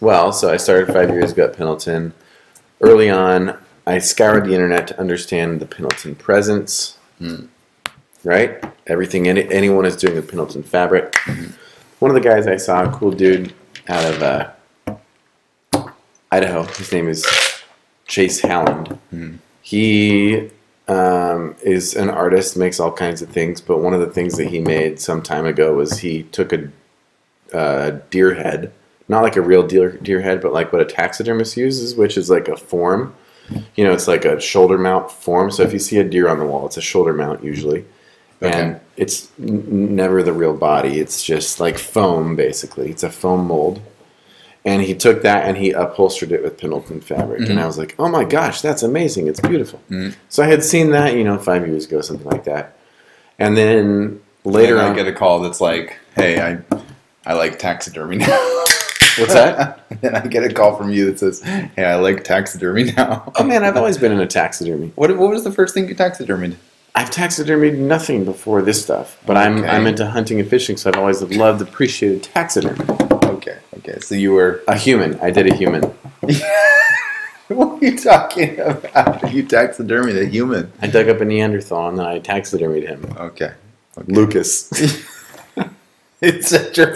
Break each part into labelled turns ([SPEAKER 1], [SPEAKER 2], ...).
[SPEAKER 1] Well, so I started 5 years ago at Pendleton. Early on, I scoured the internet to understand the Pendleton presence. Right? Everything anyone is doing with Pendleton fabric. One of the guys I saw, a cool dude out of Idaho. His name is Chase Halland. He is an artist, makes all kinds of things, but one of the things that he made some time ago was he took a deer head, not like a real deer head, but like what a taxidermist uses, which is like a form. You know, it's like a shoulder mount form. So if you see a deer on the wall, it's a shoulder mount usually. Okay. And it's never the real body. It's just like foam, basically. It's a foam mold. And he took that and he upholstered it with Pendleton fabric. And I was like, oh my gosh, that's amazing. It's beautiful. So I had seen that, 5 years ago, something like that. And then later on,
[SPEAKER 2] I get a call that's like, hey, I like taxidermy now.
[SPEAKER 1] What's that?
[SPEAKER 2] And I get a call from you that says, hey, I like taxidermy now.
[SPEAKER 1] Oh man, I've always been into taxidermy.
[SPEAKER 2] What was the first thing you taxidermied?
[SPEAKER 1] I've taxidermied nothing before this stuff, but I'm into hunting and fishing, so I've always loved, appreciated taxidermy.
[SPEAKER 2] Okay. So you were
[SPEAKER 1] a human. I did a human.
[SPEAKER 2] What are you talking about? You taxidermied a human.
[SPEAKER 1] I dug up a Neanderthal and then I taxidermied him.
[SPEAKER 2] Okay.
[SPEAKER 1] Lucas.
[SPEAKER 2] He's at your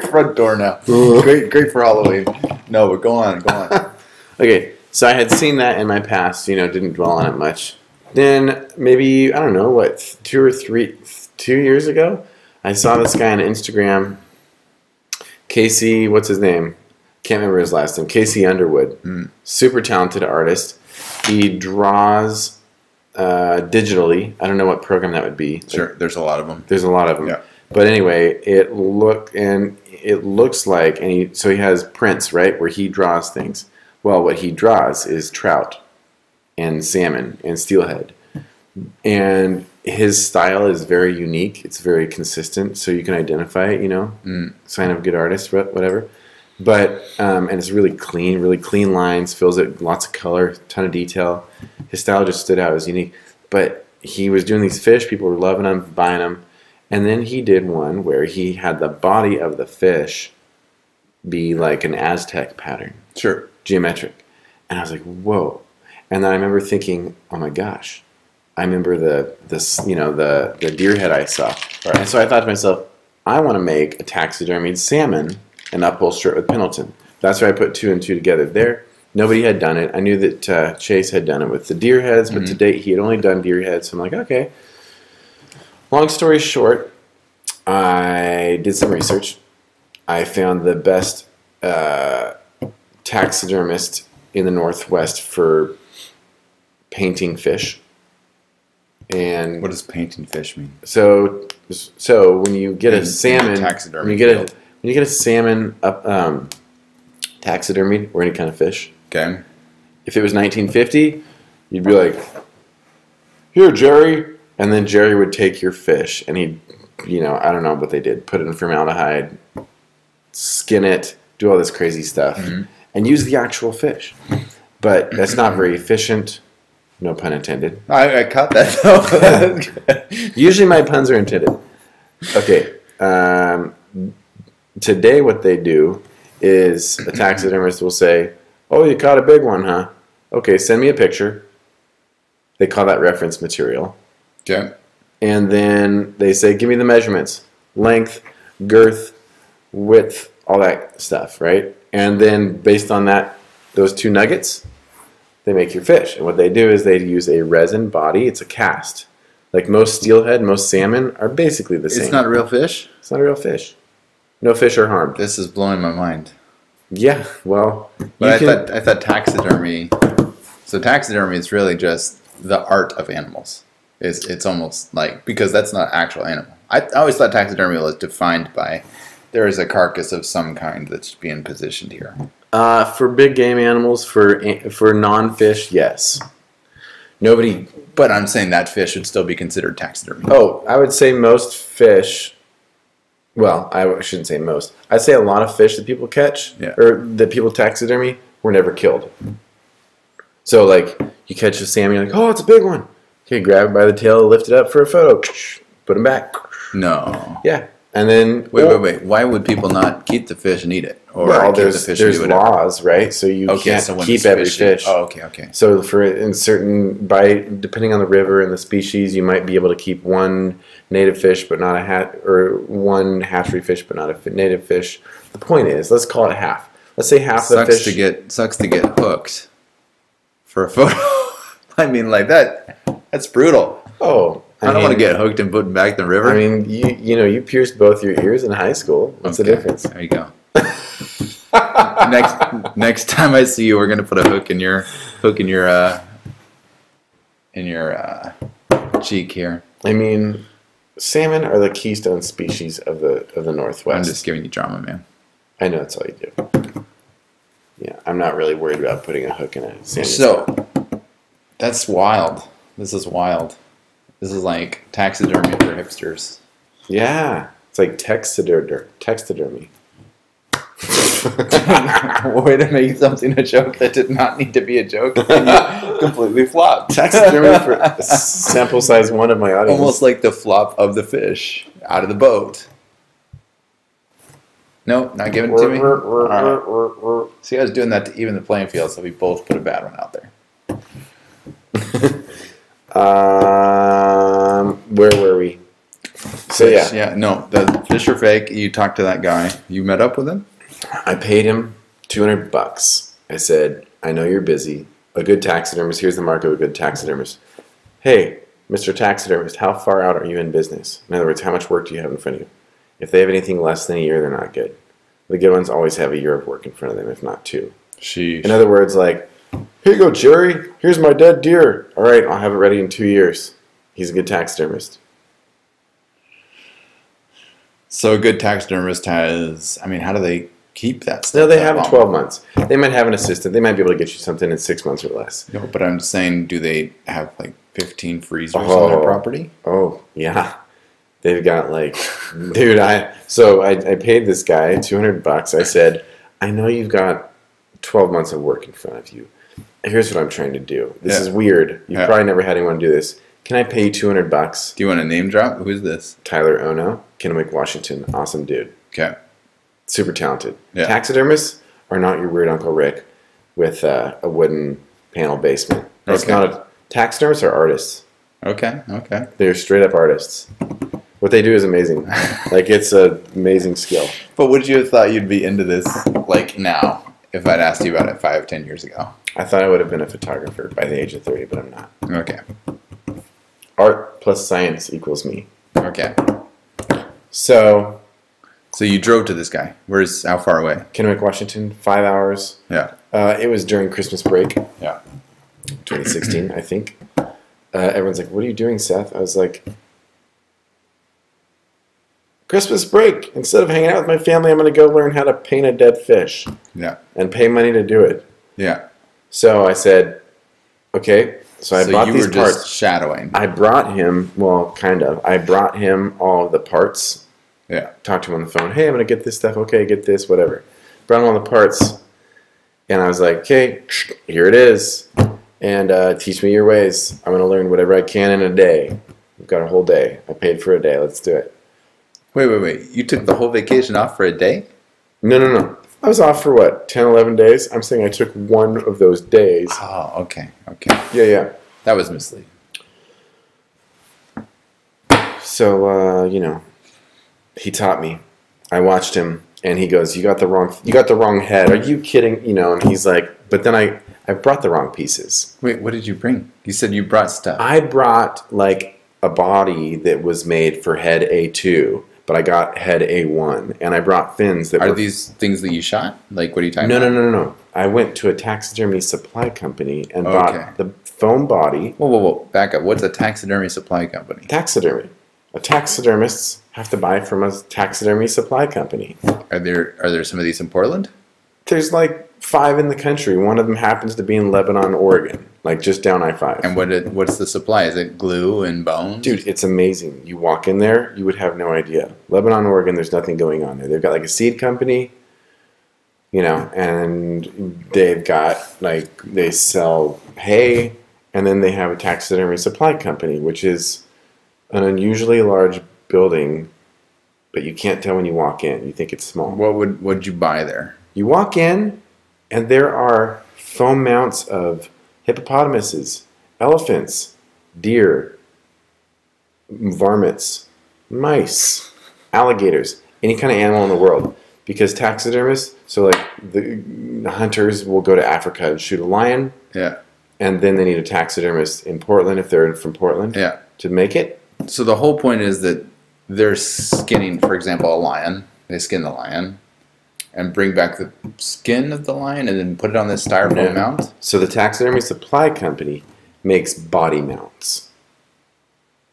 [SPEAKER 2] front door now. Great for Halloween. No, but go on.
[SPEAKER 1] Okay, so I had seen that in my past, didn't dwell on it much. Then maybe, I don't know, 2 years ago, I saw this guy on Instagram, Casey, what's his name? Can't remember his last name. Casey Underwood. Super talented artist. He draws digitally. I don't know what program that would be.
[SPEAKER 2] Sure, there's a lot of them.
[SPEAKER 1] There's a lot of them. Yeah. But anyway, it looks like, so he has prints, right, where he draws things. Well, what he draws is trout and salmon and steelhead. And his style is very unique. It's very consistent, so you can identify it, sign of a good artist, whatever. But, and it's really clean lines, fills it, lots of color, ton of detail. His style just stood out as unique. But he was doing these fish, people were loving them, buying them. And then he did one where he had the body of the fish be like an Aztec pattern.
[SPEAKER 2] Sure.
[SPEAKER 1] Geometric. And I was like, whoa. And then I remember thinking, oh my gosh, I remember the deer head I saw. Right. And so I thought to myself, I want to make a taxidermied salmon and upholster it with Pendleton. That's where I put 2 and 2 together there. Nobody had done it. I knew that Chase had done it with the deer heads, but to date he had only done deer heads. So I'm like, okay. Long story short, I did some research. I found the best taxidermist in the Northwest for painting fish. And
[SPEAKER 2] what does painting fish mean?
[SPEAKER 1] So when you get a salmon, when you get a salmon taxidermied or any kind of fish.
[SPEAKER 2] Okay.
[SPEAKER 1] If it was 1950, you'd be like, "Here, Jerry," and then Jerry would take your fish and he'd, I don't know what they did, put it in formaldehyde, skin it, do all this crazy stuff, and use the actual fish. But that's not very efficient. No pun intended.
[SPEAKER 2] I caught that though.
[SPEAKER 1] Usually my puns are intended. Okay. Today what they do is a taxidermist will say, "Oh, you caught a big one, huh? Okay, send me a picture." They call that reference material.
[SPEAKER 2] Okay.
[SPEAKER 1] And then they say, "Give me the measurements. Length, girth, width, all that stuff," right? And then based on that, those 2 nuggets, they make your fish. And what they do is they use a resin body. It's a cast. Like most steelhead, most salmon are basically the same.
[SPEAKER 2] It's not a real fish?
[SPEAKER 1] It's not a real fish. No fish are harmed.
[SPEAKER 2] This is blowing my mind.
[SPEAKER 1] Yeah, well.
[SPEAKER 2] But I thought taxidermy. So taxidermy is really just the art of animals. It's almost like, because that's not actual animal. I always thought taxidermy was defined by there is a carcass of some kind that's being positioned here.
[SPEAKER 1] For big game animals, for non-fish, yes.
[SPEAKER 2] But I'm saying that fish would still be considered taxidermy.
[SPEAKER 1] Oh, I would say most fish. Well, I shouldn't say most. I'd say a lot of fish that people catch or that people taxidermy were never killed. So, like, you catch a salmon, you're like, "Oh, it's a big one." Okay, grab it by the tail, lift it up for a photo, put him back.
[SPEAKER 2] No.
[SPEAKER 1] Yeah, And then
[SPEAKER 2] wait. Why would people not keep the fish and eat it? Or
[SPEAKER 1] well,
[SPEAKER 2] keep the
[SPEAKER 1] there's
[SPEAKER 2] fish and do whatever?
[SPEAKER 1] laws, right? So you can't
[SPEAKER 2] so when
[SPEAKER 1] keep
[SPEAKER 2] it's
[SPEAKER 1] every
[SPEAKER 2] fishing-
[SPEAKER 1] fish.
[SPEAKER 2] Oh, okay.
[SPEAKER 1] So depending on the river and the species, you might be able to keep one native fish, but not or one hatchery fish, but not a native fish. The point is, let's call it half. Let's say half the fish.
[SPEAKER 2] Sucks to get hooked for a photo. I mean, like that. That's brutal.
[SPEAKER 1] Oh,
[SPEAKER 2] I don't want to get hooked and put back in the river.
[SPEAKER 1] I mean, you pierced both your ears in high school. What's the difference?
[SPEAKER 2] There you go. next time I see you, we're gonna put a hook in your cheek here.
[SPEAKER 1] I mean, salmon are the keystone species of the Northwest.
[SPEAKER 2] I'm just giving you drama, man.
[SPEAKER 1] I know that's all you do. Yeah, I'm not really worried about putting a hook in a salmon.
[SPEAKER 2] So that's wild. This is wild. This is like taxidermy for hipsters.
[SPEAKER 1] Yeah, it's like taxidermy.
[SPEAKER 2] Way to make something a joke that did not need to be a joke. And you completely flopped.
[SPEAKER 1] Taxidermy for sample size 1 of my audience.
[SPEAKER 2] Almost like the flop of the fish out of the boat. Nope, not giving it to me. All right. See, I was doing that to even the playing field, so we both put a bad one out there.
[SPEAKER 1] Where were we? So
[SPEAKER 2] Yeah, no, the fish are fake. You talked to that guy. You met up with him?
[SPEAKER 1] I paid him $200. I said, I know you're busy. A good taxidermist, here's the mark of a good taxidermist. Hey, Mr. Taxidermist, how far out are you in business? In other words, how much work do you have in front of you? If they have anything less than a year, they're not good. The good ones always have a year of work in front of them, if not 2.
[SPEAKER 2] Sheesh.
[SPEAKER 1] In other words, like, here you go, Jerry. Here's my dead deer. All right, I'll have it ready in 2 years. He's a good taxidermist.
[SPEAKER 2] So a good taxidermist has, I mean, how do they keep that stuff?
[SPEAKER 1] No, they have 12 months. They might have an assistant. They might be able to get you something in 6 months or less.
[SPEAKER 2] No, but I'm saying, do they have like 15 freezers on their property?
[SPEAKER 1] Oh, yeah. They've got like, dude, I paid this guy $200. I said, I know you've got 12 months of work in front of you. Here's what I'm trying to do. This is weird. You've probably never had anyone do this. Can I pay you $200?
[SPEAKER 2] Do you want a name drop? Who is this?
[SPEAKER 1] Tyler Ono, Kennewick, Washington. Awesome dude.
[SPEAKER 2] Okay.
[SPEAKER 1] Super talented.
[SPEAKER 2] Yeah.
[SPEAKER 1] Taxidermists are not your weird Uncle Rick with a wooden panel basement. It's not taxidermists are artists.
[SPEAKER 2] Okay.
[SPEAKER 1] They're straight up artists. What they do is amazing. Like, it's an amazing skill.
[SPEAKER 2] But would you have thought you'd be into this like now if I'd asked you about it 5-10 years ago?
[SPEAKER 1] I thought I would have been a photographer by the age of 30, but I'm not.
[SPEAKER 2] Okay.
[SPEAKER 1] Art plus science equals me.
[SPEAKER 2] Okay.
[SPEAKER 1] So
[SPEAKER 2] you drove to this guy. How far away?
[SPEAKER 1] Kennewick, Washington, 5 hours.
[SPEAKER 2] Yeah.
[SPEAKER 1] It was during Christmas break.
[SPEAKER 2] Yeah.
[SPEAKER 1] 2016, I think. Everyone's like, what are you doing, Seth? I was like, Christmas break. Instead of hanging out with my family, I'm going to go learn how to paint a dead fish.
[SPEAKER 2] Yeah.
[SPEAKER 1] And pay money to do it.
[SPEAKER 2] Yeah.
[SPEAKER 1] So I said, okay. So I bought these
[SPEAKER 2] you were
[SPEAKER 1] parts.
[SPEAKER 2] just shadowing.
[SPEAKER 1] I brought him, well, kind of. I brought him all of the parts.
[SPEAKER 2] Yeah.
[SPEAKER 1] Talked to him on the phone. Hey, I'm going to get this stuff. Okay, get this, whatever. Brought him all the parts. And I was like, okay, here it is. And teach me your ways. I'm going to learn whatever I can in a day. We've got a whole day. I paid for a day. Let's do it.
[SPEAKER 2] Wait. You took the whole vacation off for a day?
[SPEAKER 1] No. I was off for what, 10, 11 days? I'm saying I took one of those days.
[SPEAKER 2] Oh, okay.
[SPEAKER 1] Yeah.
[SPEAKER 2] That was misleading.
[SPEAKER 1] So, he taught me. I watched him, and he goes, you got the wrong head. Are you kidding? And he's like, but then I brought the wrong pieces.
[SPEAKER 2] Wait, what did you bring? You said you brought stuff.
[SPEAKER 1] I brought, like, a body that was made for head A2, but I got head A1, and I brought fins that
[SPEAKER 2] Are these things that you shot? Like, what are you talking about?
[SPEAKER 1] No. I went to a taxidermy supply company and bought the foam body.
[SPEAKER 2] Whoa. Back up. What's a taxidermy supply company?
[SPEAKER 1] Taxidermy. Taxidermists have to buy from a taxidermy supply company.
[SPEAKER 2] Are there some of these in Portland?
[SPEAKER 1] There's like 5 in the country. One of them happens to be in Lebanon, Oregon, like just down I-5.
[SPEAKER 2] And what's the supply? Is it glue and bones?
[SPEAKER 1] Dude, it's amazing. You walk in there, you would have no idea. Lebanon, Oregon, there's nothing going on there. They've got like a seed company, and they've got like, they sell hay, and then they have a taxidermy supply company, which is an unusually large building but you can't tell when you walk in. You think it's small.
[SPEAKER 2] What'd you buy there?
[SPEAKER 1] You walk in, and there are foam mounts of hippopotamuses, elephants, deer, varmints, mice, alligators, any kind of animal in the world. Because taxidermists, so like the hunters will go to Africa and shoot a lion.
[SPEAKER 2] Yeah.
[SPEAKER 1] And then they need a taxidermist in Portland if they're from Portland.
[SPEAKER 2] Yeah.
[SPEAKER 1] To make it.
[SPEAKER 2] So the whole point is that they're skinning, for example, a lion. They skin the lion and bring back the skin of the lion and then put it on this styrofoam mount.
[SPEAKER 1] So the taxidermy supply company makes body mounts.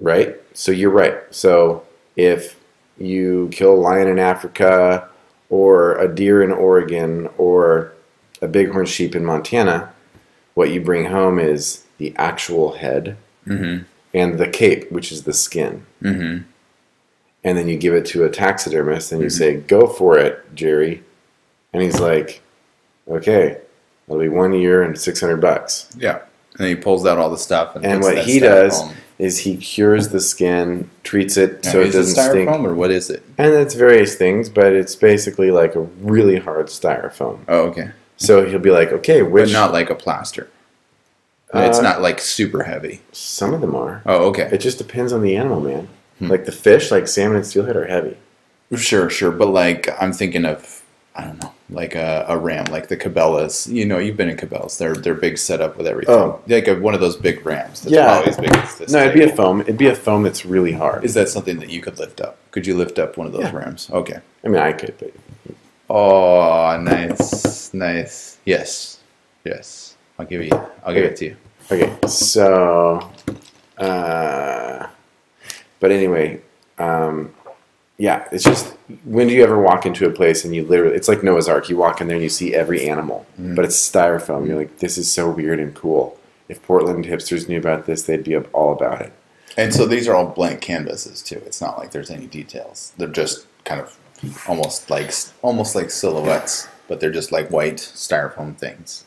[SPEAKER 1] Right? So you're right. So if you kill a lion in Africa or a deer in Oregon or a bighorn sheep in Montana, what you bring home is the actual head and the cape, which is the skin. And then you give it to a taxidermist and you say, go for it, Jerry. And he's like, okay, it'll be 1 year and $600.
[SPEAKER 2] Yeah. And he pulls out all the stuff.
[SPEAKER 1] And what he does is he cures the skin, treats it so it doesn't stink.
[SPEAKER 2] Styrofoam or what is it?
[SPEAKER 1] And it's various things, but it's basically like a really hard styrofoam.
[SPEAKER 2] Oh, okay.
[SPEAKER 1] So he'll be like, okay, which...
[SPEAKER 2] But not like a plaster. It's not like super heavy.
[SPEAKER 1] Some of them are.
[SPEAKER 2] Oh, okay.
[SPEAKER 1] It just depends on the animal, man. Like the fish, like salmon and steelhead are heavy.
[SPEAKER 2] Sure. But like, I'm thinking of, I don't know, like a ram, like the Cabela's. You know, you've been in Cabela's. They're big setup with everything.
[SPEAKER 1] Oh.
[SPEAKER 2] Like one of those big rams. That's
[SPEAKER 1] Yeah.
[SPEAKER 2] probably as big as this.
[SPEAKER 1] No, it'd be a foam. It'd be a foam that's really hard.
[SPEAKER 2] Is that something that you could lift up? Could you lift up one of those rams? Okay.
[SPEAKER 1] I mean, I could, but...
[SPEAKER 2] Oh, nice. Yes. I'll give it to you.
[SPEAKER 1] Okay, so... but anyway, yeah, it's just... When do you ever walk into a place and you literally... It's like Noah's Ark. You walk in there and you see every animal, but it's styrofoam. You're like, this is so weird and cool. If Portland hipsters knew about this, they'd be all about it.
[SPEAKER 2] And so these are all blank canvases too. It's not like there's any details. They're just kind of almost like silhouettes, but they're just like white styrofoam things.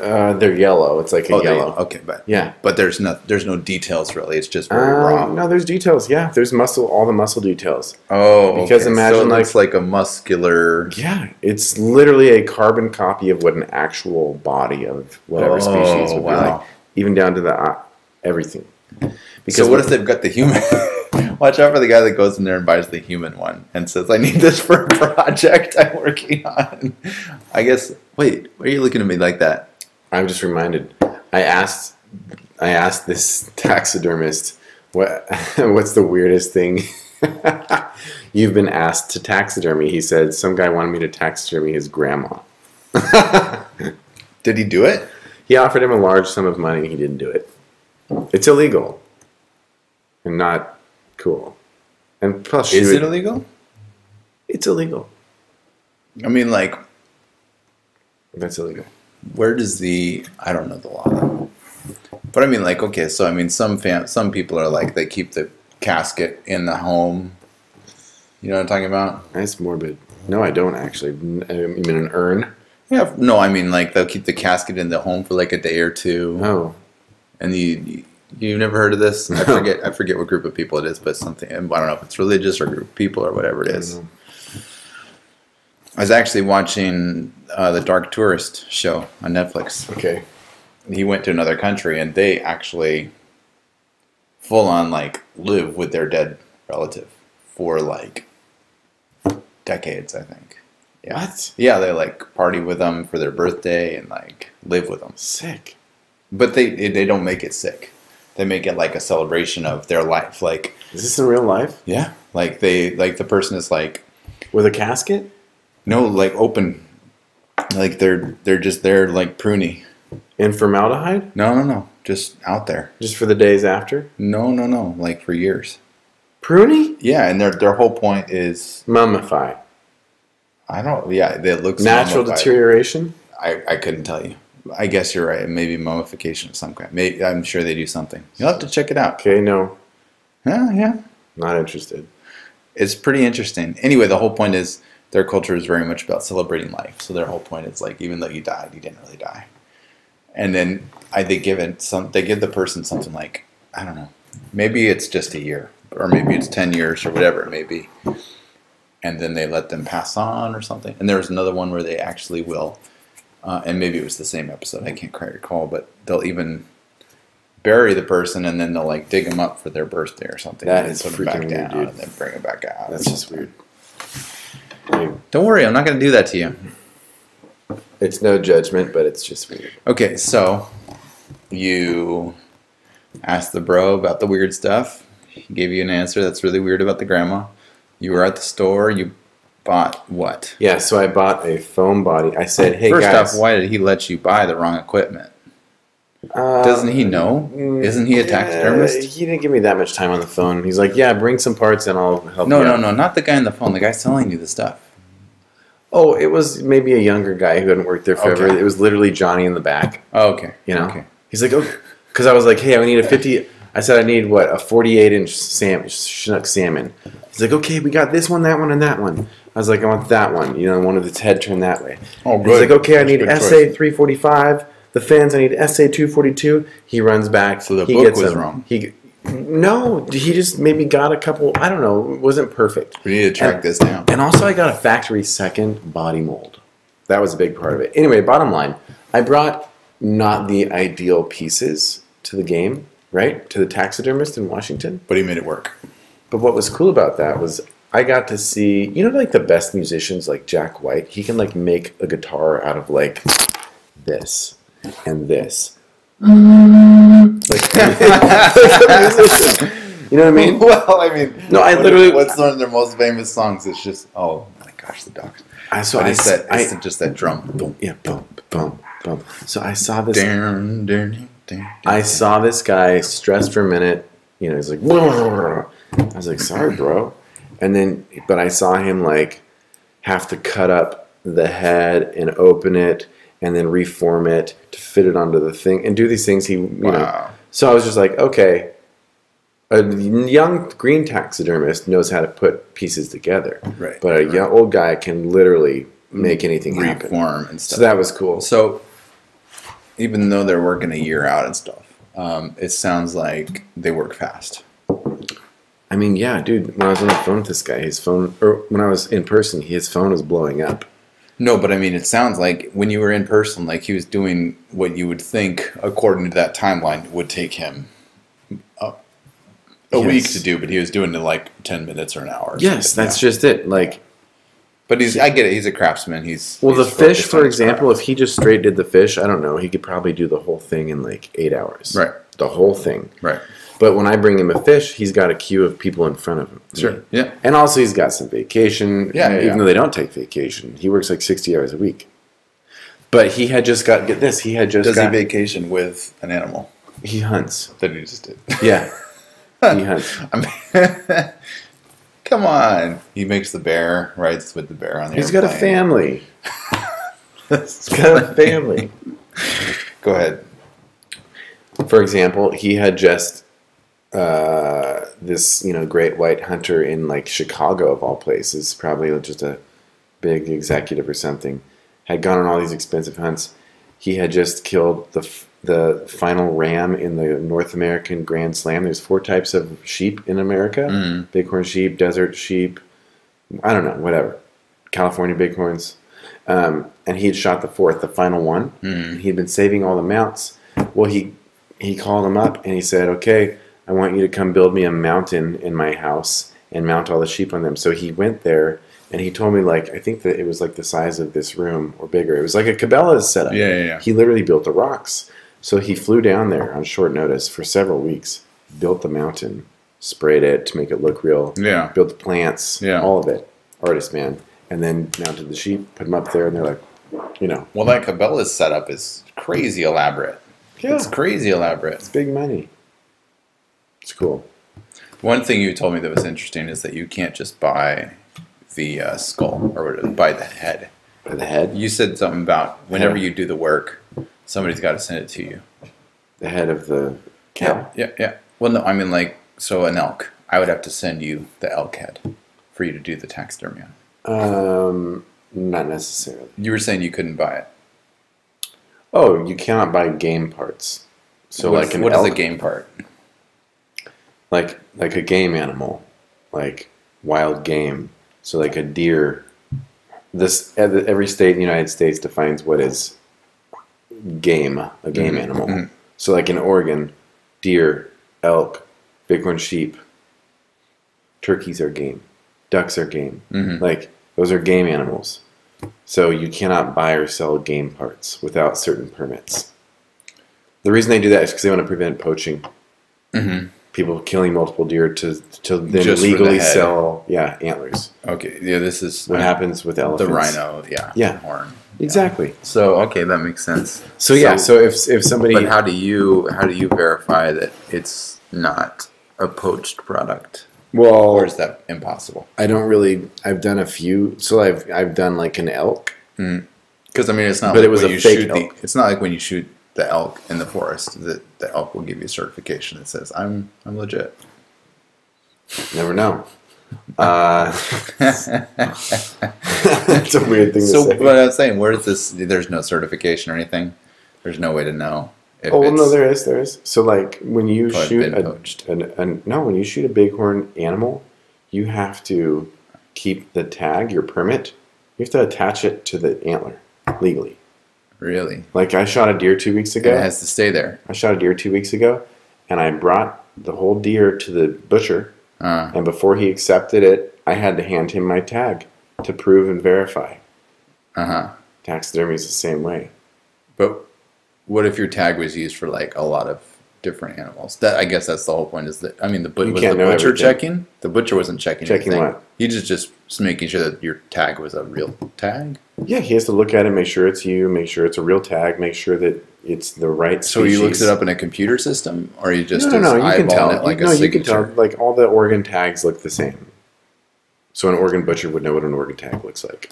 [SPEAKER 1] They're yellow. It's like a yellow.
[SPEAKER 2] Okay, but
[SPEAKER 1] yeah,
[SPEAKER 2] but there's no details really. It's just very raw.
[SPEAKER 1] No, there's details. Yeah, there's all the muscle details.
[SPEAKER 2] Oh,
[SPEAKER 1] because imagine
[SPEAKER 2] so it looks like a muscular.
[SPEAKER 1] Yeah, it's literally a carbon copy of what an actual body of whatever species would be like, even down to the everything.
[SPEAKER 2] Because so what if they've got the human? Watch out for the guy that goes in there and buys the human one and says, "I need this for a project I'm working on." I guess. Wait, why are you looking at me like that?
[SPEAKER 1] I'm just reminded. I asked this taxidermist, what's the weirdest thing you've been asked to taxidermy? He said some guy wanted me to taxidermy his grandma.
[SPEAKER 2] Did he do it?
[SPEAKER 1] He offered him a large sum of money and he didn't do it. It's illegal and not cool. And plus,
[SPEAKER 2] is it illegal?
[SPEAKER 1] It's illegal.
[SPEAKER 2] I mean, like,
[SPEAKER 1] that's illegal.
[SPEAKER 2] Where does I don't know the law, but I mean, like, okay, so I mean, some people are like, they keep the casket in the home. You know what I'm talking about?
[SPEAKER 1] That's morbid. No, I don't actually. I mean, an urn.
[SPEAKER 2] Yeah, no, I mean, like, they'll keep the casket in the home for like a day or two.
[SPEAKER 1] Oh,
[SPEAKER 2] and you've never heard of this? I forget what group of people it is, but something. I don't know if it's religious or group of people or whatever it is. I was actually watching the Dark Tourist show on Netflix.
[SPEAKER 1] Okay.
[SPEAKER 2] He went to another country and they actually full on like live with their dead relative for like decades, I think. Yeah.
[SPEAKER 1] What?
[SPEAKER 2] Yeah, they like party with them for their birthday and like live with them.
[SPEAKER 1] Sick.
[SPEAKER 2] But they don't make it sick. They make it like a celebration of their life. Like,
[SPEAKER 1] is this in real life?
[SPEAKER 2] Yeah. Like the person is like
[SPEAKER 1] with a casket?
[SPEAKER 2] No, like open. Like they're just there like pruny.
[SPEAKER 1] In formaldehyde?
[SPEAKER 2] No. Just out there.
[SPEAKER 1] Just for the days after?
[SPEAKER 2] No. Like for years.
[SPEAKER 1] Pruny?
[SPEAKER 2] Yeah, and their whole point is
[SPEAKER 1] mummify.
[SPEAKER 2] I don't. Yeah, it looks
[SPEAKER 1] natural
[SPEAKER 2] mummified.
[SPEAKER 1] Deterioration.
[SPEAKER 2] I couldn't tell you. I guess you're right. Maybe mummification of some kind. Maybe, I'm sure they do something. You'll have to check it out.
[SPEAKER 1] Okay, no.
[SPEAKER 2] Yeah.
[SPEAKER 1] Not interested.
[SPEAKER 2] It's pretty interesting. Anyway, the whole point is their culture is very much about celebrating life. So their whole point is like, even though you died, you didn't really die. And then they give the person something like, I don't know, maybe it's just a year, or maybe it's 10 years or whatever it may be. And then they let them pass on or something. And there was another one where they actually will, and maybe it was the same episode, I can't quite recall, but they'll even bury the person and then they'll like dig them up for their birthday or something.
[SPEAKER 1] That
[SPEAKER 2] and
[SPEAKER 1] is
[SPEAKER 2] put them back
[SPEAKER 1] freaking
[SPEAKER 2] down
[SPEAKER 1] weird,
[SPEAKER 2] and then bring them back out.
[SPEAKER 1] That's just weird.
[SPEAKER 2] Don't worry, I'm not going to do that to you.
[SPEAKER 1] It's no judgment, but it's just weird.
[SPEAKER 2] Okay, so you asked the bro about the weird stuff. He gave you an answer that's really weird about the grandma. You were at the store. You bought what?
[SPEAKER 1] Yeah, so I bought a foam body. I said, hey,
[SPEAKER 2] First
[SPEAKER 1] guys.
[SPEAKER 2] off, why did he let you buy the wrong equipment? Doesn't he know? Isn't he a taxidermist?
[SPEAKER 1] He didn't give me that much time on the phone. He's like, yeah, bring some parts and I'll help you out.
[SPEAKER 2] No, not the guy on the phone. The guy selling you the stuff.
[SPEAKER 1] Oh, it was maybe a younger guy who hadn't worked there forever.
[SPEAKER 2] Okay.
[SPEAKER 1] It was literally Johnny in the back.
[SPEAKER 2] Oh, okay.
[SPEAKER 1] You know?
[SPEAKER 2] Okay.
[SPEAKER 1] He's like, oh, because I was like, hey, I need a 50. I said I need, what, a 48-inch Chinook salmon. He's like, okay, we got this one, that one, and that one. I was like, I want that one. You know, one of its head turned that way.
[SPEAKER 2] Oh, good.
[SPEAKER 1] He's like, okay, I need
[SPEAKER 2] That's
[SPEAKER 1] SA
[SPEAKER 2] a good choice.
[SPEAKER 1] 345. The fans, I need SA 242. He runs back.
[SPEAKER 2] So the
[SPEAKER 1] he
[SPEAKER 2] book
[SPEAKER 1] gets
[SPEAKER 2] was
[SPEAKER 1] them.
[SPEAKER 2] wrong.
[SPEAKER 1] No, he just maybe got a couple, I don't know, it wasn't perfect.
[SPEAKER 2] We need to track this down.
[SPEAKER 1] And also I got a factory second body mold. That was a big part of it. Anyway, bottom line, I brought not the ideal pieces to the game, right? To the taxidermist in Washington.
[SPEAKER 2] But he made it work.
[SPEAKER 1] But what was cool about that was I got to see, you know, like the best musicians like Jack White, he can like make a guitar out of like this and this. Like, you know what I mean?
[SPEAKER 2] Well, I mean,
[SPEAKER 1] No, I literally.
[SPEAKER 2] What's one of their most famous songs? It's just, oh my gosh, the dogs.
[SPEAKER 1] So
[SPEAKER 2] But it's just that drum. Boom.
[SPEAKER 1] Yeah, boom, boom, boom. So I saw this. I
[SPEAKER 2] I
[SPEAKER 1] saw this guy stressed for a minute. You know, he's like, "Whoa." I was like, sorry, bro. And then, but I saw him like have to cut up the head and open it and then reform it to fit it onto the thing and do these things. He, you know. So I was just like, okay, a young green taxidermist knows how to put pieces together,
[SPEAKER 2] Right.
[SPEAKER 1] But a young old guy can literally make anything happen.
[SPEAKER 2] Reform and stuff.
[SPEAKER 1] So that was cool.
[SPEAKER 2] So even though they're working a year out and stuff, it sounds like they work fast.
[SPEAKER 1] I mean, yeah, dude, when I was on the phone with this guy, his phone, or when I was in person, his phone was blowing up.
[SPEAKER 2] No, but I mean, it sounds like when you were in person, like he was doing what you would think, according to that timeline, would take him a week to do, but he was doing it in like 10 minutes or an hour. Or
[SPEAKER 1] Yes,
[SPEAKER 2] something.
[SPEAKER 1] that's just it. Like,
[SPEAKER 2] But I get it. He's a craftsman.
[SPEAKER 1] the
[SPEAKER 2] he's
[SPEAKER 1] fish,
[SPEAKER 2] focused
[SPEAKER 1] for
[SPEAKER 2] on his
[SPEAKER 1] example,
[SPEAKER 2] craft.
[SPEAKER 1] if he just straight did the fish, I don't know, he could probably do the whole thing in like 8 hours.
[SPEAKER 2] Right.
[SPEAKER 1] The whole thing.
[SPEAKER 2] Right.
[SPEAKER 1] But when I bring him a fish, he's got a queue of people in front of him.
[SPEAKER 2] Sure. Yeah.
[SPEAKER 1] And also he's got some vacation.
[SPEAKER 2] Yeah,
[SPEAKER 1] Even though they don't take vacation. He works like 60 hours a week. But he had just got, get this, he had just
[SPEAKER 2] Does
[SPEAKER 1] got.
[SPEAKER 2] he vacation with an animal
[SPEAKER 1] He hunts.
[SPEAKER 2] that he just did?
[SPEAKER 1] Yeah. He hunts.
[SPEAKER 2] I mean, come on. He makes the bear, rides with the bear on the
[SPEAKER 1] He's got a
[SPEAKER 2] airplane.
[SPEAKER 1] family. He's got a family.
[SPEAKER 2] Go ahead.
[SPEAKER 1] For example, he had just this, great white hunter in like Chicago of all places, probably just a big executive or something, had gone on all these expensive hunts. He had just killed the final ram in the North American Grand Slam. There's 4 types of sheep in America: bighorn sheep, desert sheep, I don't know, whatever, California bighorns. And he had shot the 4th, the final one. He'd been saving all the mounts. Well, he called him up and he said, okay, I want you to come build me a mountain in my house and mount all the sheep on them. So he went there and he told me, like, I think that it was like the size of this room or bigger. It was like a Cabela's setup.
[SPEAKER 2] Yeah.
[SPEAKER 1] He literally built the rocks. So he flew down there on short notice for several weeks, built the mountain, sprayed it to make it look real.
[SPEAKER 2] Yeah.
[SPEAKER 1] Built the plants,
[SPEAKER 2] Yeah.
[SPEAKER 1] all of it. Artist man. And then mounted the sheep, put them up there, and they're like,
[SPEAKER 2] Well, that Cabela's setup is crazy elaborate.
[SPEAKER 1] Yeah.
[SPEAKER 2] It's crazy elaborate.
[SPEAKER 1] It's big money. It's cool.
[SPEAKER 2] One thing you told me that was interesting is that you can't just buy the skull or buy the head.
[SPEAKER 1] By the head?
[SPEAKER 2] You said something about whenever
[SPEAKER 1] Yeah.
[SPEAKER 2] you do the work, somebody's got to send it to you.
[SPEAKER 1] The head of the cow?
[SPEAKER 2] Yeah. Well, no, I mean, like, so an elk. I would have to send you the elk head for you to do the taxidermy on.
[SPEAKER 1] Not necessarily.
[SPEAKER 2] You were saying you couldn't buy it.
[SPEAKER 1] Oh, you cannot buy game parts. So
[SPEAKER 2] what
[SPEAKER 1] like an
[SPEAKER 2] what is
[SPEAKER 1] elk,
[SPEAKER 2] a game part?
[SPEAKER 1] like a game animal, like wild game. So like a deer. Every state in the United States defines what is a game animal. So like in Oregon, deer, elk, bighorn sheep, turkeys are game, ducks are game. Like those are game animals. So you cannot buy or sell game parts without certain permits. The reason they do that is because they want to prevent poaching. People killing multiple deer to then
[SPEAKER 2] Just
[SPEAKER 1] legally sell antlers.
[SPEAKER 2] Okay, yeah, this is
[SPEAKER 1] What happens with elephants.
[SPEAKER 2] the rhino, horn.
[SPEAKER 1] Exactly.
[SPEAKER 2] So okay, that makes sense.
[SPEAKER 1] So if somebody,
[SPEAKER 2] but how do you verify that it's not a poached product?
[SPEAKER 1] well,
[SPEAKER 2] Or is that impossible?
[SPEAKER 1] I don't really. I've done a few. So I've done like an elk.
[SPEAKER 2] Because I mean, it's not.
[SPEAKER 1] But
[SPEAKER 2] like
[SPEAKER 1] it was
[SPEAKER 2] when
[SPEAKER 1] a
[SPEAKER 2] you
[SPEAKER 1] fake
[SPEAKER 2] shoot
[SPEAKER 1] elk.
[SPEAKER 2] it's not like when you shoot the elk in the forest that the elk will give you a certification that says I'm legit.
[SPEAKER 1] Never know. That's a weird thing to say.
[SPEAKER 2] But I'm saying, where is this? There's no certification or anything. There's no way to know. If
[SPEAKER 1] Oh well,
[SPEAKER 2] it's,
[SPEAKER 1] no, there is. So like when you
[SPEAKER 2] Oh, it's
[SPEAKER 1] shoot
[SPEAKER 2] been poached.
[SPEAKER 1] when you shoot a bighorn animal, you have to keep the tag, your permit. You have to attach it to the antler legally.
[SPEAKER 2] Really,
[SPEAKER 1] Like I shot a deer 2 weeks
[SPEAKER 2] and
[SPEAKER 1] ago.
[SPEAKER 2] it has to stay there.
[SPEAKER 1] I shot a deer 2 weeks ago, and I brought the whole deer to the butcher. And before he accepted it, I had to hand him my tag to prove and verify. Taxidermy is the same way.
[SPEAKER 2] But what if your tag was used for like a lot of different animals? That I guess that's the whole point. Is that was the
[SPEAKER 1] can't know
[SPEAKER 2] butcher
[SPEAKER 1] everything.
[SPEAKER 2] checking? The butcher wasn't checking.
[SPEAKER 1] Checking
[SPEAKER 2] anything.
[SPEAKER 1] what?
[SPEAKER 2] He just making sure that your tag was a real tag.
[SPEAKER 1] Yeah, he has to look at it, make sure it's you, make sure it's a real tag, make sure that it's the right species.
[SPEAKER 2] So he looks it up in a computer system, or he just
[SPEAKER 1] No, you can tell.
[SPEAKER 2] it like a
[SPEAKER 1] you can
[SPEAKER 2] signature?
[SPEAKER 1] tell. Like all the organ tags look the same. So an organ butcher would know what an organ tag looks like.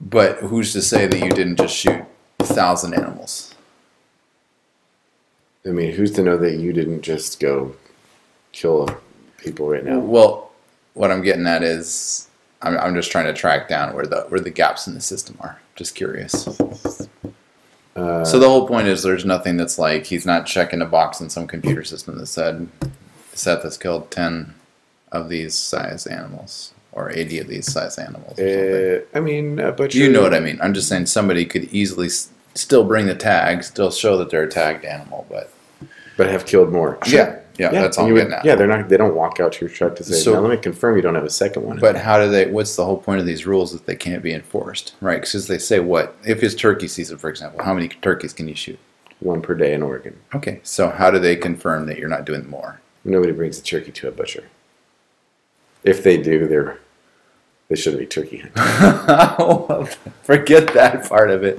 [SPEAKER 2] But who's to say that you didn't just shoot 1,000 animals?
[SPEAKER 1] I mean, who's to know that you didn't just go kill people right now?
[SPEAKER 2] Well, what I'm getting at is I'm just trying to track down where the gaps in the system are. Just curious. So the whole point is there's nothing that's like he's not checking a box in some computer system that said Seth has killed 10 of these size animals or 80 of these size animals. Or
[SPEAKER 1] I mean, a butcher.
[SPEAKER 2] you know what I mean? I'm just saying somebody could easily still bring the tag, still show that they're a tagged animal, but
[SPEAKER 1] have killed more.
[SPEAKER 2] yeah, that's all I'm getting at.
[SPEAKER 1] Yeah, they don't walk out to your truck to say,
[SPEAKER 2] So-
[SPEAKER 1] now let me confirm you don't have a second one.
[SPEAKER 2] But how do they? What's the whole point of these rules if they can't be enforced, right? Because they say what if it's turkey season, for example? How many turkeys can you shoot?
[SPEAKER 1] 1 per day in Oregon.
[SPEAKER 2] Okay, so how do they confirm that you're not doing more?
[SPEAKER 1] Nobody brings a turkey to a butcher. If they do, they shouldn't be turkey hunting.
[SPEAKER 2] Forget that part of it.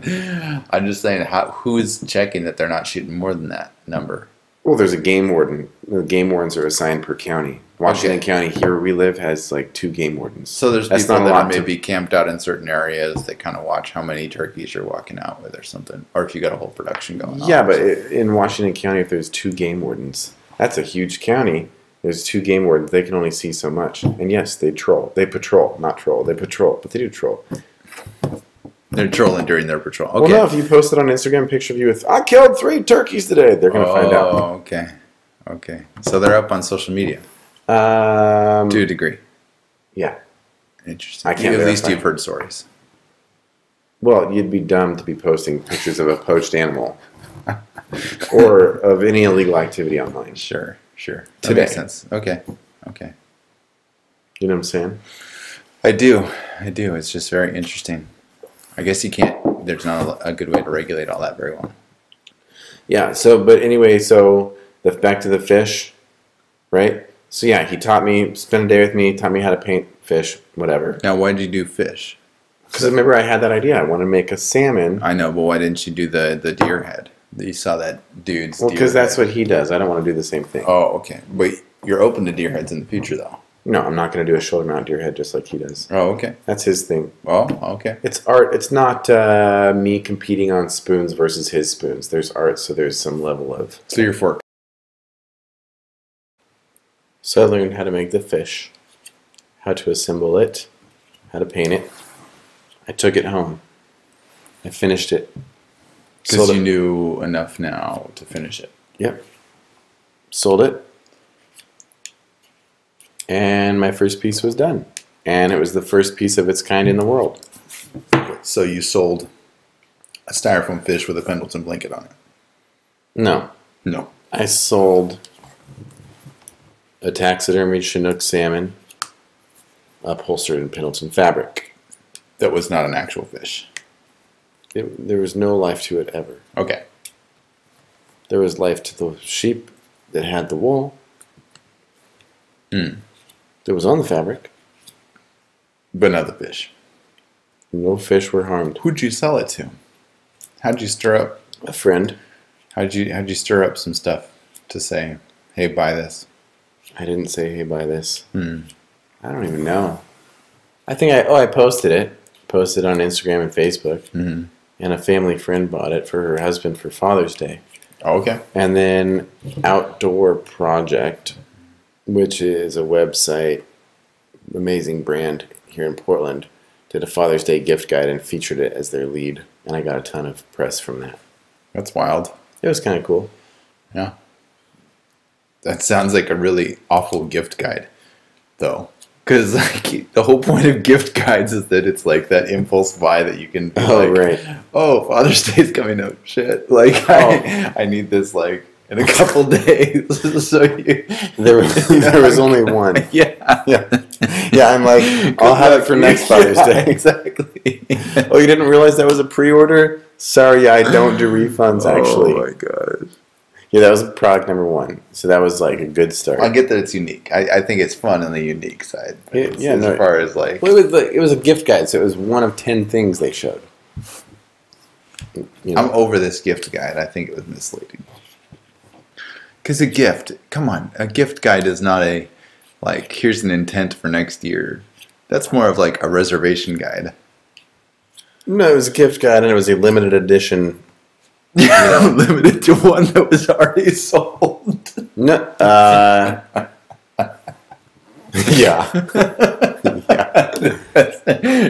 [SPEAKER 2] I'm just saying, who's checking that they're not shooting more than that number?
[SPEAKER 1] Well, there's a game warden. The game wardens are assigned per county. Washington County, here where we live, has like 2 game wardens.
[SPEAKER 2] So there's
[SPEAKER 1] That's
[SPEAKER 2] people
[SPEAKER 1] not a
[SPEAKER 2] that
[SPEAKER 1] lot
[SPEAKER 2] are
[SPEAKER 1] to-
[SPEAKER 2] maybe camped out in certain areas. They kind of watch how many turkeys you're walking out with or something. Or if you got a whole production going on.
[SPEAKER 1] Yeah, but in Washington County, if there's 2 game wardens, that's a huge county. There's 2 game wardens. They can only see so much. And yes, they troll. They patrol. Not troll. They patrol. But they do troll.
[SPEAKER 2] They're trolling during their patrol. Okay.
[SPEAKER 1] Well, no, if you posted on Instagram a picture of you with, I killed 3 turkeys today, they're going to find out.
[SPEAKER 2] Oh, okay. Okay. So they're up on social media to a degree.
[SPEAKER 1] Yeah.
[SPEAKER 2] Interesting.
[SPEAKER 1] I can't
[SPEAKER 2] At least
[SPEAKER 1] verify.
[SPEAKER 2] you've heard stories.
[SPEAKER 1] Well, you'd be dumb to be posting pictures of a poached animal or of any illegal activity online.
[SPEAKER 2] Sure. That
[SPEAKER 1] Today.
[SPEAKER 2] makes sense. Okay.
[SPEAKER 1] You know what I'm saying?
[SPEAKER 2] I do. It's just very interesting. I guess you can't. There's not a good way to regulate all that very well.
[SPEAKER 1] Yeah. But anyway, back to the fish, right? So yeah, he taught me, spent a day with me, taught me how to paint fish, whatever.
[SPEAKER 2] Now, why did you do fish?
[SPEAKER 1] Because remember, I had that idea. I want to make a salmon.
[SPEAKER 2] I know, but why didn't you do the deer head? You saw that dude's.
[SPEAKER 1] Well,
[SPEAKER 2] deer
[SPEAKER 1] because that's
[SPEAKER 2] head.
[SPEAKER 1] what he does. I don't want to do the same thing.
[SPEAKER 2] Oh, okay. But you're open to deer heads in the future, though.
[SPEAKER 1] No, I'm not going to do a shoulder mount deer head just like he does.
[SPEAKER 2] Oh, okay.
[SPEAKER 1] That's his thing.
[SPEAKER 2] Oh, okay.
[SPEAKER 1] It's art. It's not me competing on spoons versus his spoons. There's art, so there's some level of...
[SPEAKER 2] So your fork.
[SPEAKER 1] So I learned how to make the fish, how to assemble it, how to paint it. I took it home. I finished it.
[SPEAKER 2] Because you knew enough now to finish it.
[SPEAKER 1] Yep. Sold it. and my first piece was done. And it was the first piece of its kind in the world.
[SPEAKER 2] So you sold a styrofoam fish with a Pendleton blanket on it?
[SPEAKER 1] No.
[SPEAKER 2] No.
[SPEAKER 1] I sold a taxidermied Chinook salmon upholstered in Pendleton fabric.
[SPEAKER 2] That was not an actual fish.
[SPEAKER 1] There was no life to it ever.
[SPEAKER 2] Okay.
[SPEAKER 1] There was life to the sheep that had the wool.
[SPEAKER 2] That
[SPEAKER 1] was on the fabric.
[SPEAKER 2] But not the fish.
[SPEAKER 1] No fish were harmed.
[SPEAKER 2] Who'd you sell it to? How'd you stir up?
[SPEAKER 1] A friend.
[SPEAKER 2] How'd you stir up some stuff to say, hey, buy this?
[SPEAKER 1] I didn't say, hey, buy this. I don't even know. I think I posted it. Posted on Instagram and Facebook. And a family friend bought it for her husband for Father's Day.
[SPEAKER 2] Oh, okay.
[SPEAKER 1] And then Outdoor Project, which is a website, amazing brand here in Portland, did a Father's Day gift guide and featured it as their lead. And I got a ton of press from that.
[SPEAKER 2] That's wild.
[SPEAKER 1] It was kind of cool.
[SPEAKER 2] Yeah. That sounds like a really awful gift guide, though. Because like, the whole point of gift guides is that it's like that impulse buy that you can be
[SPEAKER 1] right.
[SPEAKER 2] Oh, Father's Day's coming up. Shit. Like, I need this, like, in a couple days. So
[SPEAKER 1] there was only one.
[SPEAKER 2] Yeah.
[SPEAKER 1] I'm like, I'll have it for next Father's Day.
[SPEAKER 2] Exactly.
[SPEAKER 1] Oh, you didn't realize that was a pre-order? Sorry, I don't do refunds, actually.
[SPEAKER 2] Oh, my God.
[SPEAKER 1] Yeah, that was product number one. So that was like a good start.
[SPEAKER 2] I get that it's unique. I think it's fun on the unique side. As far as like...
[SPEAKER 1] Well, it was a gift guide, so it was one of 10 things they showed.
[SPEAKER 2] I'm over this gift guide. I think it was misleading. Because a gift, come on, a gift guide is not a, like, here's an intent for next year. That's more of like a reservation guide.
[SPEAKER 1] No, it was a gift guide, and it was a limited edition.
[SPEAKER 2] Limited to one that was already sold.
[SPEAKER 1] No, yeah.
[SPEAKER 2] That's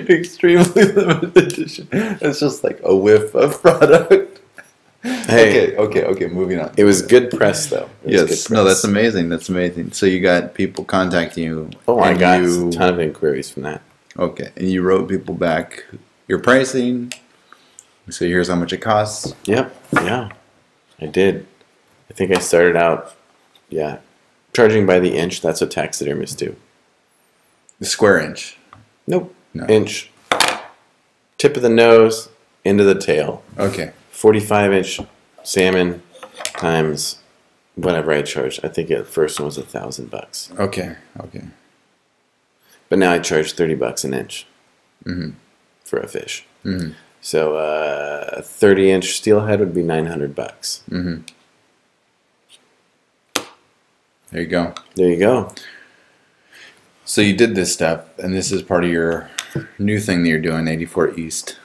[SPEAKER 2] extremely limited edition. It's just like a whiff of product.
[SPEAKER 1] Hey,
[SPEAKER 2] okay, moving on.
[SPEAKER 1] It was good press, though.
[SPEAKER 2] Yes, no, that's amazing. That's amazing. So you got people contacting you.
[SPEAKER 1] Oh, I got a ton of inquiries from that.
[SPEAKER 2] Okay, and you wrote people back your pricing. So here's how much it costs.
[SPEAKER 1] Yep, yeah, I did. I think I started out, charging by the inch. That's what taxidermists do.
[SPEAKER 2] The square inch.
[SPEAKER 1] Nope.
[SPEAKER 2] No.
[SPEAKER 1] Inch. Tip of the nose, into the tail.
[SPEAKER 2] Okay.
[SPEAKER 1] 45-inch salmon times whatever I charged. I think the first one was $1,000.
[SPEAKER 2] Okay.
[SPEAKER 1] But now I charge $30 an inch for a fish. So a 30-inch steelhead would be $900.
[SPEAKER 2] There you go.
[SPEAKER 1] There you go.
[SPEAKER 2] So you did this stuff, and this is part of your new thing that you're doing, 84 East.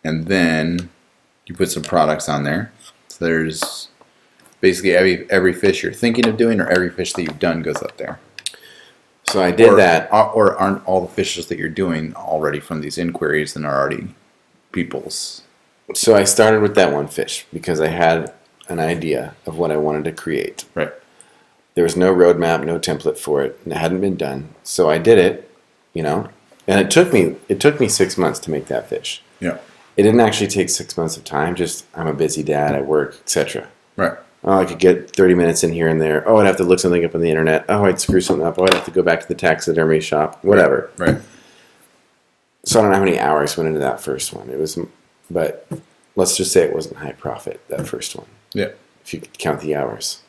[SPEAKER 2] And then you put some products on there. So there's basically every fish you're thinking of doing, or every fish that you've done goes up there.
[SPEAKER 1] So I did that.
[SPEAKER 2] Or aren't all the fishes that you're doing already from these inquiries and are already people's?
[SPEAKER 1] So I started with that one fish because I had an idea of what I wanted to create.
[SPEAKER 2] Right.
[SPEAKER 1] There was no roadmap, no template for it, and it hadn't been done. So I did it, and it took me 6 months to make that fish.
[SPEAKER 2] Yeah.
[SPEAKER 1] It didn't actually take 6 months of time. Just I'm a busy dad, I work, etc.
[SPEAKER 2] Right.
[SPEAKER 1] Oh, I could get 30 minutes in here and there. Oh, I'd have to look something up on the internet. Oh, I'd screw something up. Oh, I'd have to go back to the taxidermy shop. Whatever.
[SPEAKER 2] Right.
[SPEAKER 1] So I don't know how many hours went into that first one. But let's just say it wasn't high profit, that first one.
[SPEAKER 2] Yeah.
[SPEAKER 1] If you could count the hours.